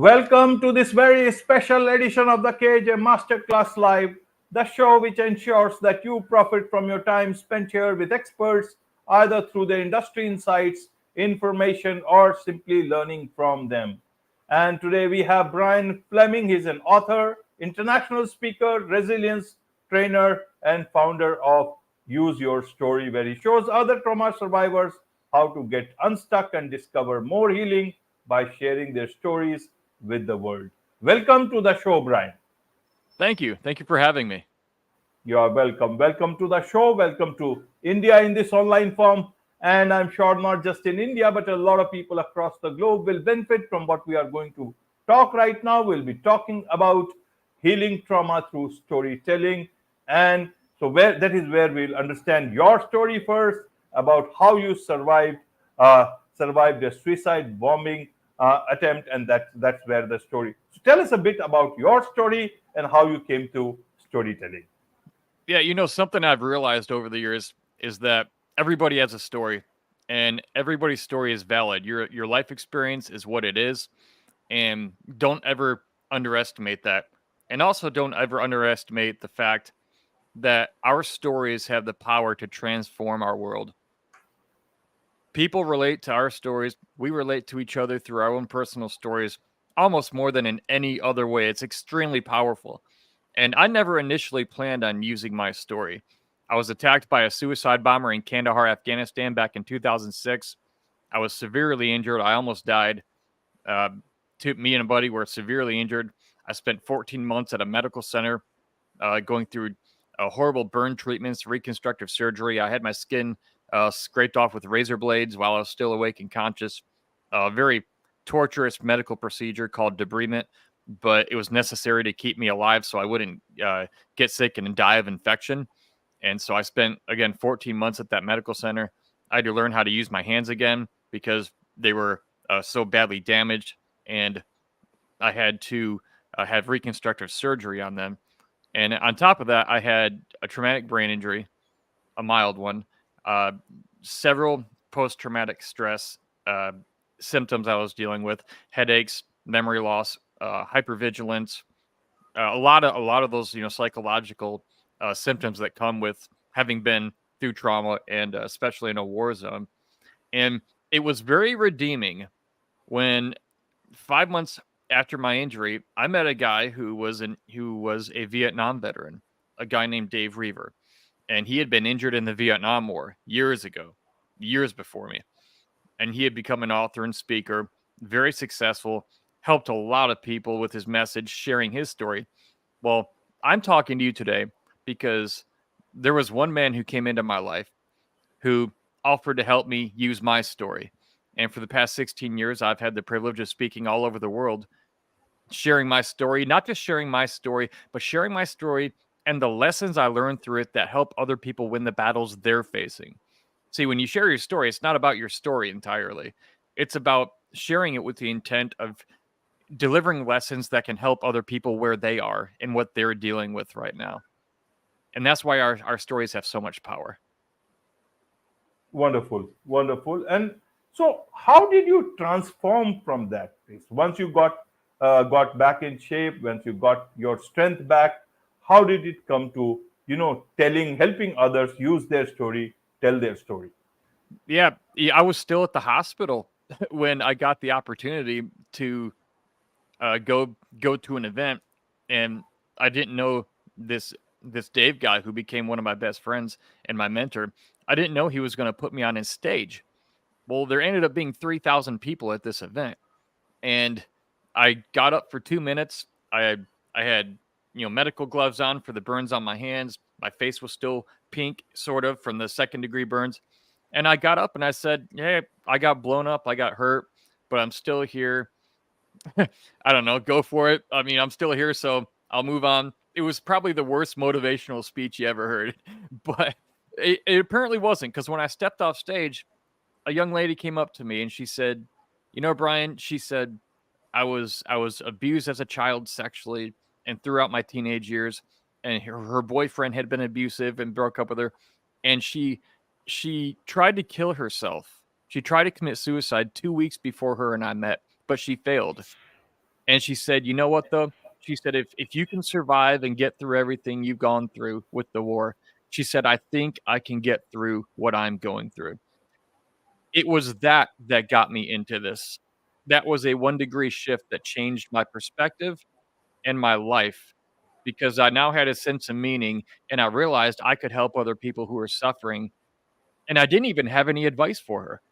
Welcome to this very special edition of the KJ Masterclass Live, the show which ensures that you profit from your time spent here with experts, either through their industry insights, information, or simply learning from them. And today we have Brian Fleming. He's an author, international speaker, resilience trainer, and founder of Use Your Story, where he shows other trauma survivors how to get unstuck and discover more healing by sharing their stories with the world. Welcome to the show, Brian. Thank you. Thank you for having me. You are welcome. Welcome to the show. Welcome to India in this online form. And I'm sure not just in India, but a lot of people across the globe will benefit from what we are going to talk right now. We'll be talking about healing trauma through storytelling. And so that is where we'll understand your story first about how you survived a suicide bombing attempt, and that's where the story. So tell us a bit about your story and how you came to storytelling. Yeah, something I've realized over the years is that everybody has a story, and everybody's story is valid. Your life experience is what it is, and don't ever underestimate that. And also don't ever underestimate the fact that our stories have the power to transform our world. People relate to our stories. We relate to each other through our own personal stories almost more than in any other way. It's extremely powerful. And I never initially planned on using my story. I was attacked by a suicide bomber in Kandahar, Afghanistan back in 2006. I was severely injured. I almost died. Uh, Me and a buddy were severely injured. I spent 14 months at a medical center going through horrible burn treatments, reconstructive surgery. I had my skin scraped off with razor blades while I was still awake and conscious. A very torturous medical procedure called debridement, but it was necessary to keep me alive so I wouldn't get sick and die of infection. And so I spent, again, 14 months at that medical center. I had to learn how to use my hands again because they were so badly damaged, and I had to have reconstructive surgery on them. And on top of that, I had a traumatic brain injury, a mild one, uh, several post-traumatic stress symptoms I was dealing with, headaches, memory loss, hypervigilance, a lot of those psychological symptoms that come with having been through trauma, and especially in a war zone. And it was very redeeming when 5 months after my injury, I met a guy who was a Vietnam veteran, a guy named Dave Reaver, and he had been injured in the Vietnam War years ago, years before me, and he had become an author and speaker, very successful, helped a lot of people with his message, sharing his story. Well, I'm talking to you today because there was one man who came into my life who offered to help me use my story. And for the past 16 years, I've had the privilege of speaking all over the world, sharing my story, not just sharing my story, but sharing my story and the lessons I learned through it that help other people win the battles they're facing. See, when you share your story, it's not about your story entirely. It's about sharing it with the intent of delivering lessons that can help other people where they are and what they're dealing with right now. And that's why our stories have so much power. Wonderful, wonderful. And so, how did you transform from that place once you got back in shape? Once you got your strength back, how did it come to helping others use their story, tell their story? Yeah, I was still at the hospital when I got the opportunity to go to an event, and I didn't know this Dave guy who became one of my best friends and my mentor. I didn't know he was going to put me on his stage. Well, there ended up being 3,000 people at this event, and I got up for 2 minutes. I had medical gloves on for the burns on my hands. My face was still pink, sort of, from the second degree burns. And I got up and I said, "Hey, I got blown up. I got hurt, but I'm still here. I don't know, go for it. I mean, I'm still here, so I'll move on." It was probably the worst motivational speech you ever heard, but it apparently wasn't, because when I stepped off stage, a young lady came up to me and she said, Brian," she said, I was abused as a child sexually and throughout my teenage years, and her boyfriend had been abusive and broke up with her, and she tried to kill herself. She tried to commit suicide 2 weeks before her and I met, but she failed. And she said, "You know what, though?" She said, if you can survive and get through everything you've gone through with the war," she said, "I think I can get through what I'm going through." It was that that got me into this. That was a 1-degree shift that changed my perspective and my life because I now had a sense of meaning, and I realized I could help other people who are suffering, and I didn't even have any advice for her.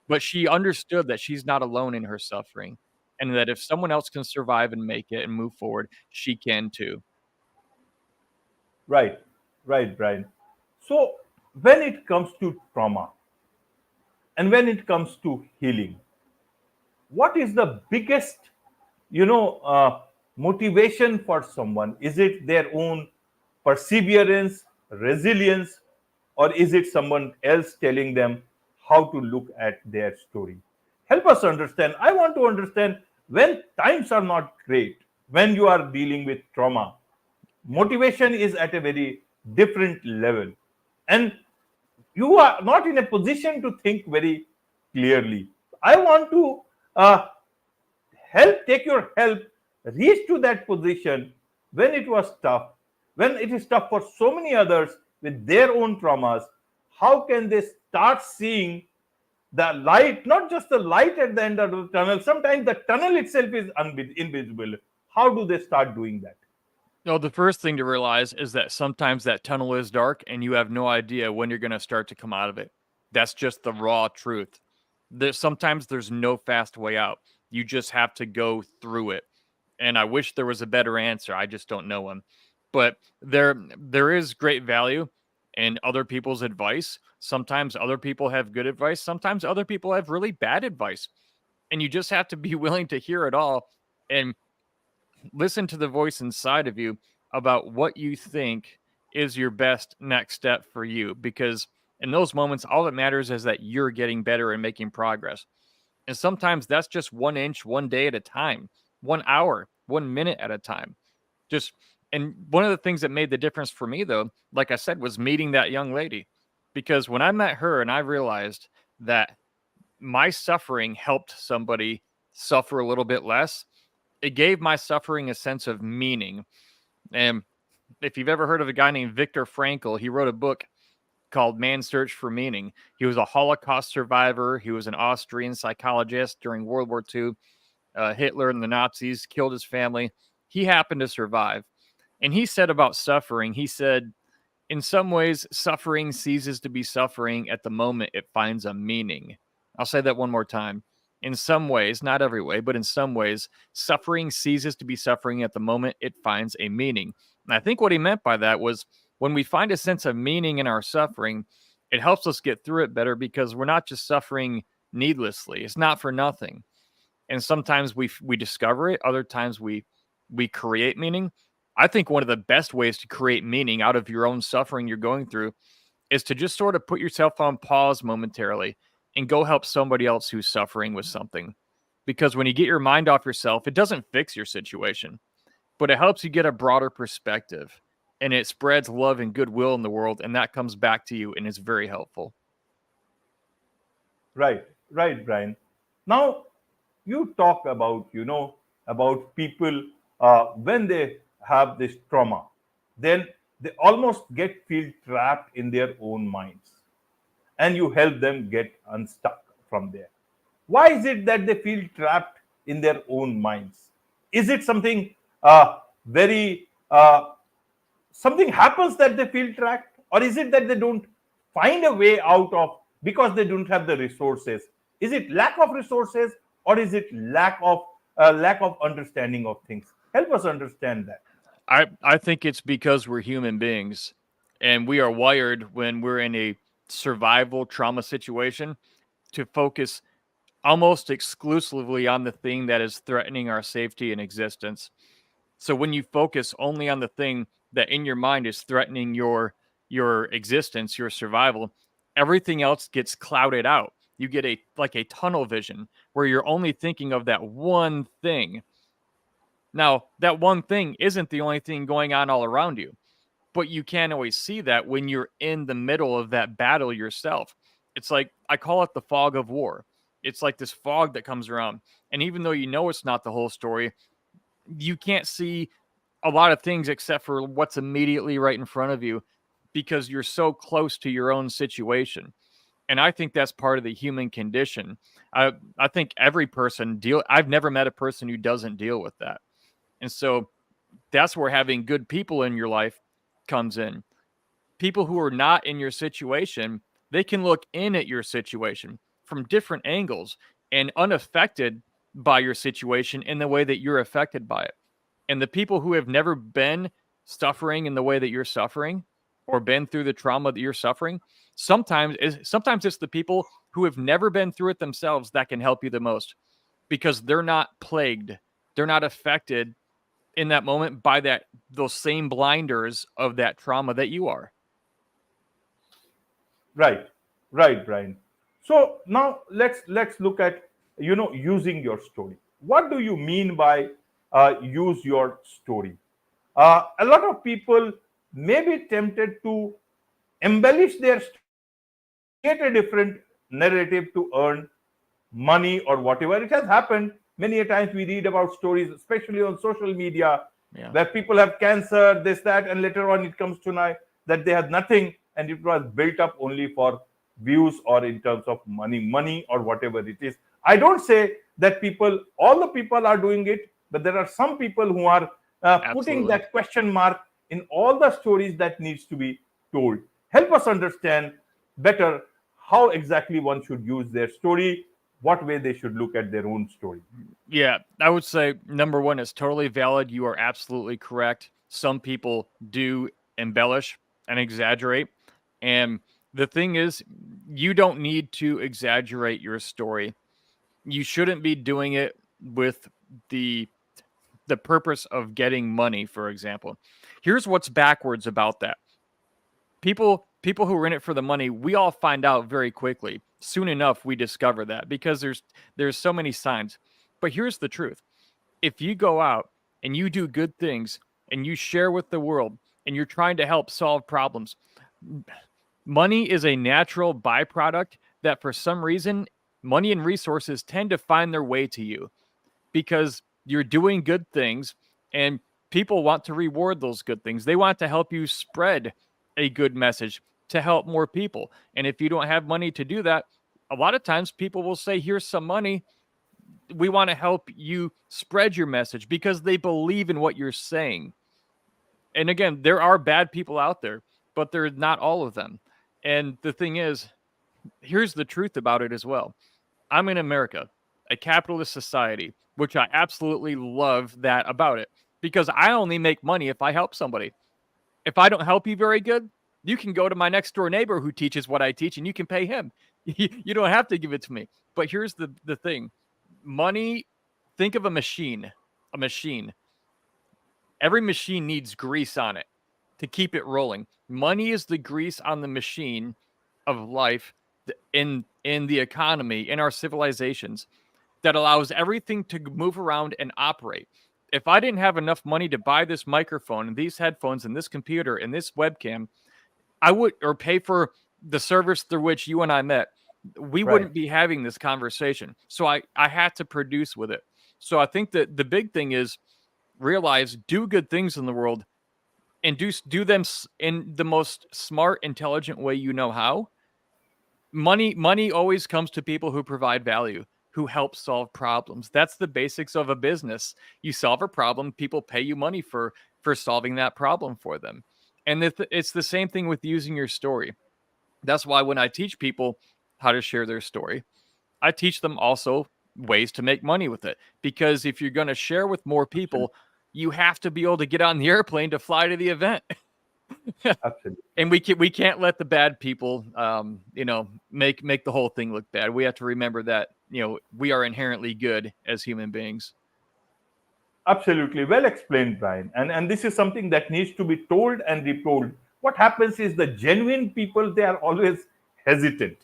But she understood that she's not alone in her suffering, and that if someone else can survive and make it and move forward, she can too. Right, right, Brian. So when it comes to trauma and when it comes to healing, what is the biggest, you know, motivation for someone? Is it their own perseverance, resilience, or is it someone else telling them how to look at their story? Help us understand. I want to understand when times are not great, when you are dealing with trauma, motivation is at a very different level, and you are not in a position to think very clearly. I want to uh, take your help reach to that position when it was tough, when it is tough for so many others with their own traumas. How can they start seeing the light, not just the light at the end of the tunnel? Sometimes the tunnel itself is invisible. How do they start doing that? No, the first thing to realize is that sometimes that tunnel is dark and you have no idea when you're going to start to come out of it. That's just the raw truth. Sometimes there's no fast way out. You just have to go through it. And I wish there was a better answer. I just don't know one. But there is great value in other people's advice. Sometimes other people have good advice. Sometimes other people have really bad advice. And you just have to be willing to hear it all and listen to the voice inside of you about what you think is your best next step for you. Because in those moments, all that matters is that you're getting better and making progress. And sometimes that's just 1 inch, 1 day at a time, 1 hour, 1 minute at a time. Just, and one of the things that made the difference for me, though, like I said, was meeting that young lady. Because when I met her and I realized that my suffering helped somebody suffer a little bit less, it gave my suffering a sense of meaning. And if you've ever heard of a guy named Viktor Frankl, he wrote a book called Man's Search for Meaning. He was a Holocaust survivor. He was an Austrian psychologist during World War II. Hitler and the Nazis killed his family. He happened to survive. And he said about suffering, he said, in some ways, suffering ceases to be suffering at the moment it finds a meaning. I'll say that one more time. In some ways, not every way, but in some ways, suffering ceases to be suffering at the moment it finds a meaning. And I think what he meant by that was when we find a sense of meaning in our suffering, it helps us get through it better because we're not just suffering needlessly. It's not for nothing. And sometimes we discover it, other times we create meaning. I think one of the best ways to create meaning out of your own suffering you're going through is to just sort of put yourself on pause momentarily and go help somebody else who's suffering with something. Because when you get your mind off yourself, it doesn't fix your situation, but it helps you get a broader perspective and it spreads love and goodwill in the world. And that comes back to you and is very helpful. Right, right, Brian. Now, you talk about, you know, about people when they have this trauma, then they almost get feel trapped in their own minds, and you help them get unstuck from there. Why is it that they feel trapped in their own minds? Is it something very something happens that they feel trapped, or is it that they don't find a way out of because they don't have the resources? Is it lack of resources, or is it lack of understanding of things? Help us understand that. I think it's because we're human beings and we are wired when we're in a survival trauma situation to focus almost exclusively on the thing that is threatening our safety and existence. So when you focus only on the thing that in your mind is threatening your existence, your survival, everything else gets clouded out. You get a tunnel vision where you're only thinking of that one thing. Now, that one thing isn't the only thing going on all around you, but you can't always see that when you're in the middle of that battle yourself. It's like I call it the fog of war. It's like this fog that comes around. And even though you know it's not the whole story, you can't see a lot of things except for what's immediately right in front of you because you're so close to your own situation. And I think that's part of the human condition. I think every person I've never met a person who doesn't deal with that. And so that's where having good people in your life comes in. People who are not in your situation, they can look in at your situation from different angles and unaffected by your situation in the way that you're affected by it. And the people who have never been suffering in the way that you're suffering or been through the trauma that you're suffering, sometimes it's the people who have never been through it themselves that can help you the most because they're not plagued, they're not affected in that moment by those same blinders of that trauma that you are. Right, right, Brian. So now let's look at using your story. What do you mean by use your story? A lot of people may be tempted to embellish their story or create a different narrative to earn money or whatever. It has happened many a times. We read about stories, especially on social media, Yeah. where people have cancer, this, that, and later on it comes to know that they had nothing and it was built up only for views or in terms of money or whatever it is. I don't say that all the people are doing it, but there are some people who are putting Absolutely. that question mark in all the stories that needs to be told. Help us understand better how exactly one should use their story, what way they should look at their own story. Yeah, I would say number one is totally valid. You are absolutely correct. Some people do embellish and exaggerate. And the thing is, you don't need to exaggerate your story. You shouldn't be doing it with the purpose of getting money, for example. Here's what's backwards about that. People who are in it for the money, we all find out very quickly. Soon enough we discover that because there's so many signs. But here's the truth. If you go out and you do good things and you share with the world and you're trying to help solve problems, money is a natural byproduct that for some reason money and resources tend to find their way to you because you're doing good things and people want to reward those good things. They want to help you spread a good message to help more people. And if you don't have money to do that, a lot of times people will say, here's some money. We want to help you spread your message because they believe in what you're saying. And again, there are bad people out there, but they're not all of them. And the thing is, here's the truth about it as well. I'm in America, a capitalist society, which I absolutely love that about it because I only make money if I help somebody. If I don't help you very good, you can go to my next door neighbor who teaches what I teach and you can pay him. You don't have to give it to me. But here's the thing. Money, think of a machine. A machine. Every machine needs grease on it to keep it rolling. Money is the grease on the machine of life in the economy, in our civilizations, that allows everything to move around and operate. If I didn't have enough money to buy this microphone and these headphones and this computer and this webcam, I would, or pay for the service through which you and I met, we Right. wouldn't be having this conversation. So I had to produce with it. So I think that the big thing is realize, do good things in the world and do them in the most smart, intelligent way you know how. Money always comes to people who provide value, who help solve problems. That's the basics of a business. You solve a problem, people pay you money for solving that problem for them. And it's the same thing with using your story. That's why when I teach people how to share their story, I teach them also ways to make money with it. Because if you're going to share with more Absolutely. people, you have to be able to get on the airplane to fly to the event. Absolutely. And we can't let the bad people make the whole thing look bad. We have to remember that we are inherently good as human beings. Absolutely. Well explained, Brian. And this is something that needs to be told and retold. What happens is the genuine people, they are always hesitant.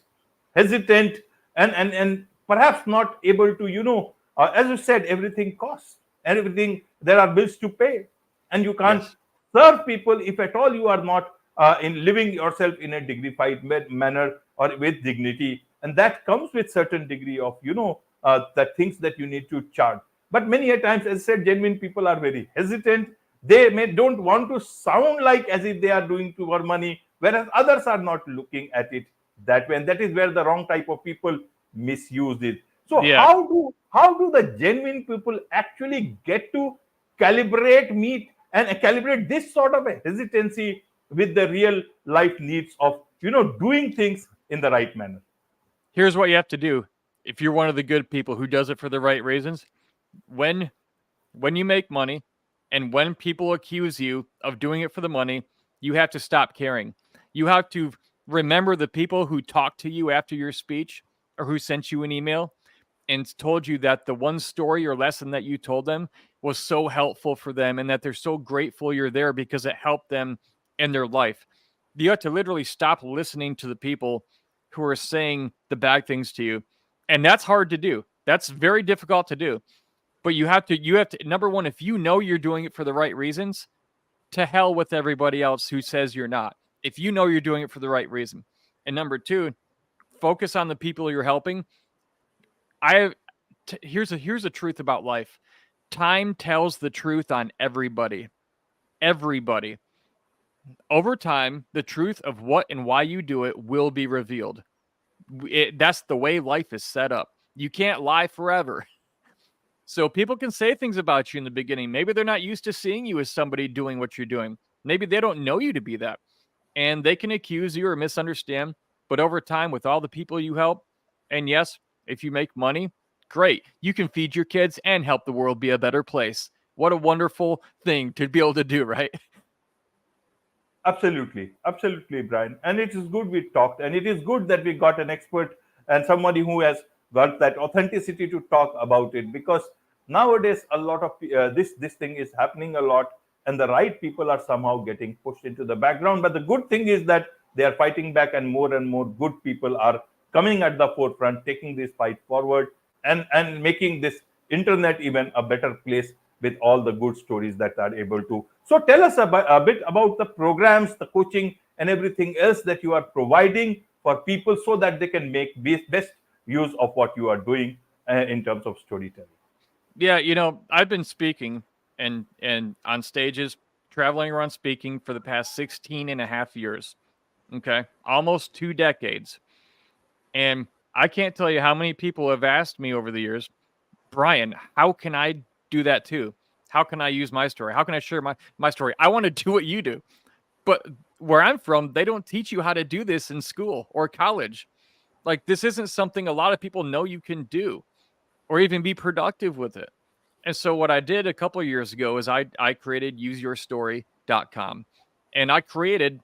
Hesitant and perhaps not able to, as you said, everything costs. Everything, there are bills to pay. And you can't Yes. serve people if at all you are not in living yourself in a dignified manner or with dignity. And that comes with certain degree of, the things that you need to charge. But many a times, as I said, genuine people are very hesitant. They may don't want to sound like as if they are doing for money, whereas others are not looking at it that way. And that is where the wrong type of people misuse it. So Yeah. how do the genuine people actually get to meet and calibrate this sort of a hesitancy with the real life needs of doing things in the right manner? Here's what you have to do. If you're one of the good people who does it for the right reasons, when you make money and when people accuse you of doing it for the money, you have to stop caring. You have to remember the people who talked to you after your speech or who sent you an email and told you that the one story or lesson that you told them was so helpful for them and that they're so grateful you're there because it helped them in their life. You have to literally stop listening to the people who are saying the bad things to you. And that's hard to do. That's very difficult to do. But you have to number one, if you know you're doing it for the right reasons, to hell with everybody else who says you're not. If you know you're doing it for the right reason. And number two, focus on the people you're helping. Here's a truth about life. Time tells the truth on everybody. Everybody. Over time, the truth of what and why you do it will be revealed. That's the way life is set up. You can't lie forever. So people can say things about you in the beginning. Maybe they're not used to seeing you as somebody doing what you're doing. Maybe they don't know you to be that. And they can accuse you or misunderstand. But over time, with all the people you help, and yes, if you make money, great. You can feed your kids and help the world be a better place. What a wonderful thing to be able to do, right? Absolutely, absolutely, Brian. And it is good we talked, and it is good that we got an expert and somebody who has got that authenticity to talk about it. Because nowadays, a lot of this thing is happening a lot, and the right people are somehow getting pushed into the background. But the good thing is that they are fighting back, and more good people are coming at the forefront, taking this fight forward, and making this internet even a better place with all the good stories that are able to. So tell us a bit about the programs, the coaching, and everything else that you are providing for people so that they can make best use of what you are doing in terms of storytelling. Yeah, I've been speaking and on stages, traveling around speaking for the past 16 and a half years. Okay. Almost 2 decades. And I can't tell you how many people have asked me over the years, Brian, how can I do that too? How can I use my story? How can I share my story? I want to do what you do. But where I'm from, they don't teach you how to do this in school or college. Like, this isn't something a lot of people know you can do or even be productive with it. And so what I did a couple of years ago is I created useyourstory.com. And I created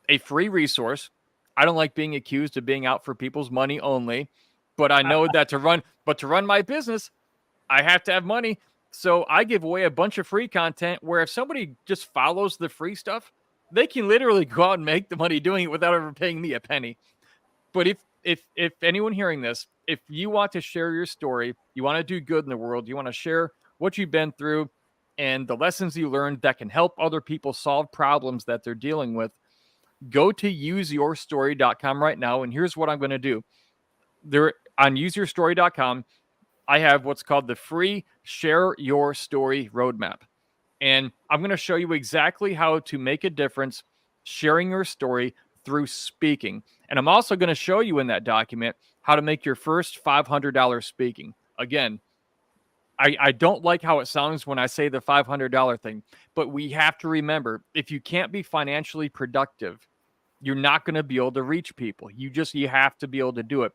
a free resource. I don't like being accused of being out for people's money only, but I know that to run my business, I have to have money. So I give away a bunch of free content where if somebody just follows the free stuff, they can literally go out and make the money doing it without ever paying me a penny. But if anyone hearing this, if you want to share your story, you want to do good in the world, you want to share what you've been through and the lessons you learned that can help other people solve problems that they're dealing with, go to useyourstory.com right now. And here's what I'm going to do. There on useyourstory.com, I have what's called the free Share Your Story Roadmap. And I'm going to show you exactly how to make a difference sharing your story through speaking. And I'm also going to show you in that document how to make your first $500 speaking. Again, I don't like how it sounds when I say the $500 thing, but we have to remember, if you can't be financially productive, you're not going to be able to reach people. You have to be able to do it.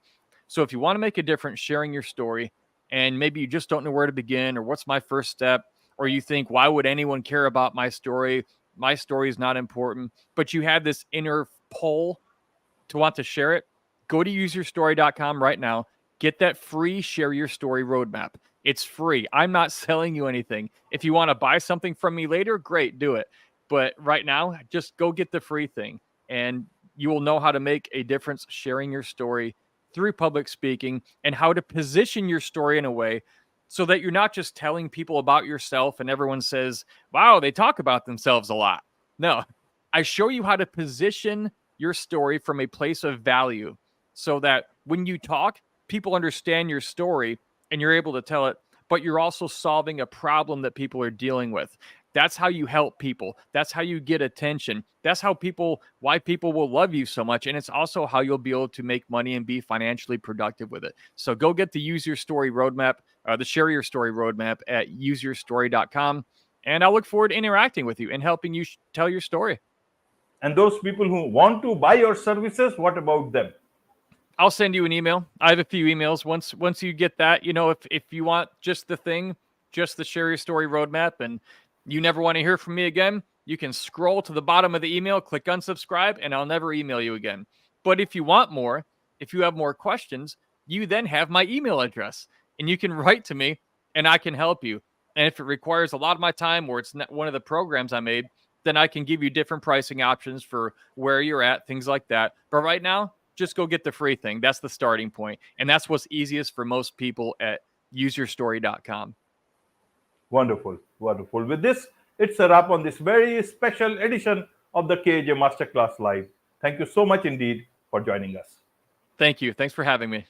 So if you want to make a difference sharing your story, and maybe you just don't know where to begin or what's my first step, or you think, why would anyone care about my story? My story is not important, but you have this inner pull to want to share it, go to useyourstory.com right now. Get that free Share Your Story roadmap. It's free. I'm not selling you anything. If you want to buy something from me later, great, do it. But right now, just go get the free thing, and you will know how to make a difference sharing your story through public speaking and how to position your story in a way so that you're not just telling people about yourself and everyone says, wow, they talk about themselves a lot. No, I show you how to position your story from a place of value so that when you talk, people understand your story and you're able to tell it but you're also solving a problem that people are dealing with. That's how you help people. That's how you get attention. That's why people will love you so much. And it's also how you'll be able to make money and be financially productive with it. So go get the Use Your Story roadmap, the Share Your Story roadmap at useyourstory.com. And I'll look forward to interacting with you and helping you tell your story. And those people who want to buy your services, what about them? I'll send you an email. I have a few emails. Once you get that, if you want just the thing, just the Share Your Story roadmap, and you never want to hear from me again, you can scroll to the bottom of the email, click unsubscribe, and I'll never email you again. But if you want more, if you have more questions, you then have my email address, and you can write to me, and I can help you. And if it requires a lot of my time, or it's not one of the programs I made, then I can give you different pricing options for where you're at, things like that. But right now, just go get the free thing. That's the starting point. And that's what's easiest for most people at useyourstory.com. Wonderful, wonderful. With this, it's a wrap on this very special edition of the KJ Masterclass Live. Thank you so much indeed for joining us. Thank you. Thanks for having me.